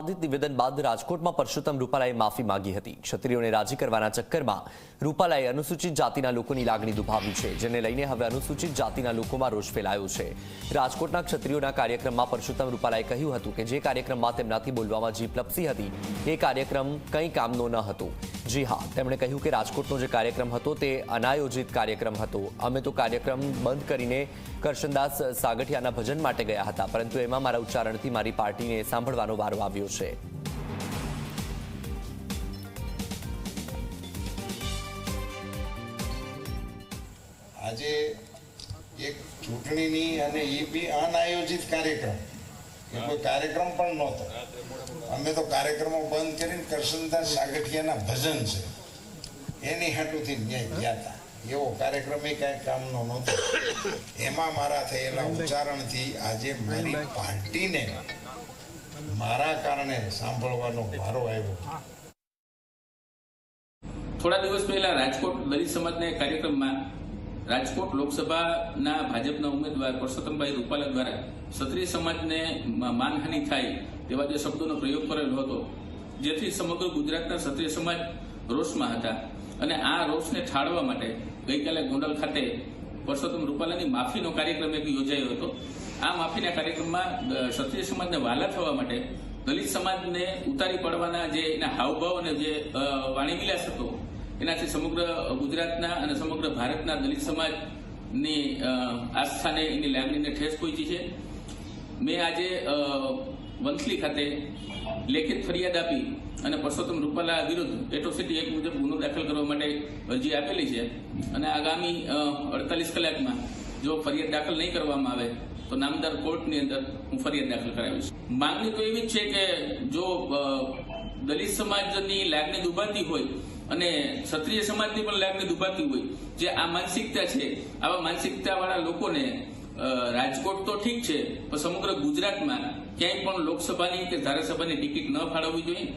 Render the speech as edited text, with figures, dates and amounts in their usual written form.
વિવાદિત નિવેદન બાદ રાજકોટમાં પરસોત્તમ રૂપાલાએ માફી માંગી હતી। ક્ષત્રિયોને રાજી કરવાના ચક્કરમાં રૂપાલાએ અનુસૂચિત જાતિના લોકોની લાગણી દુભાવી છે, જેને લઈને હવે અનુસૂચિત જાતિના લોકોમાં રોષ ફેલાયો છે। રાજકોટના ક્ષત્રિયોના કાર્યક્રમમાં પરસોત્તમ રૂપાલાએ કહ્યું હતું કે જે કાર્યક્રમમાં તેમનાથી બોલવામાં જીભ લપસી હતી એ કાર્યક્રમ કંઈ કામનો ન હતો। જી હા, તેમણે કહ્યું કે રાજકોટનો જે કાર્યક્રમ હતો તે અનાયોજિત કાર્યક્રમ હતો। અમે તો કાર્યક્રમ બંધ કરીને કરશનદાસ સાગઠિયાના ભજન માટે ગયા હતા, પરંતુ એમાં મારા ઉચ્ચારણથી મારી પાર્ટીને સાંભળવાનો વારો આવ્યો છે। આજે એક ચૂંટણીની અને એ બી અનાયોજિત કાર્યક્રમ, એ કોઈ કાર્યક્રમ પણ નહોતો। અમે તો કાર્યક્રમો બંધ કરીને કરશનદાસ સાગઠિયાના ભજન છે એની હાટુથી ન્યાય ગયા હતા। એવો કાર્યક્રમ એ કાંઈ કામનો નહોતો। એમાં મારા થયેલા ઉચ્ચારણથી આજે મારી પાર્ટીને મારા કારણે સાંભળવાનો વારો આવ્યો। થોડા દિવસ પહેલા રાજકોટ દલિત સમાજના કાર્યક્રમમાં રાજકોટ લોકસભાના ભાજપના ઉમેદવાર પરસોત્તમભાઈ રૂપાલા દ્વારા ક્ષત્રિય સમાજને માનહાનિ થાય તેવા જે શબ્દોનો પ્રયોગ કરેલો હતો, જેથી સમગ્ર ગુજરાતના ક્ષત્રિય સમાજ રોષમાં હતા। અને આ રોષને ઠાળવા માટે ગઈકાલે ગોંડલ ખાતે પરસોત્તમ રૂપાલાની માફીનો કાર્યક્રમ એક યોજાયો હતો। આ માફીના કાર્યક્રમમાં ક્ષત્રિય સમાજને વહાલા થવા માટે દલિત સમાજને ઉતારી પડવાના જે એના હાવભાવ અને જે વાણીવિલાસ હતો, એનાથી સમગ્ર ગુજરાતના અને સમગ્ર ભારતના દલિત સમાજની આસ્થાને, એની લાગણીને ઠેસ પહોંચી છે। મેં આજે વંથલી ખાતે લેખિત ફરિયાદ આપી અને પરસોત્તમ રૂપાલા વિરુદ્ધ એટ્રોસિટી એક્ટ મુજબ ગુનો દાખલ કરવા માટે અરજી આપેલી છે। અને આગામી 48 કલાકમાં જો ફરિયાદ દાખલ નહીં કરવામાં આવે તો નામદાર કોર્ટની અંદર હું ફરિયાદ દાખલ કરાવીશ। માંગણી તો એવી જ છે કે જો દલિત સમાજની લાગણી દુભાતી હોય અને ક્ષત્રિય સમાજની પણ લાગણી દુભાતી હોય, જે આ માનસિકતા છે, આવા માનસિકતાવાળા લોકોને રાજકોટ તો ઠીક છે, પણ સમગ્ર ગુજરાતમાં ક્યાંય પણ લોકસભાની કે ધારાસભાની ટિકિટ ન ફાળવવી જોઈએ।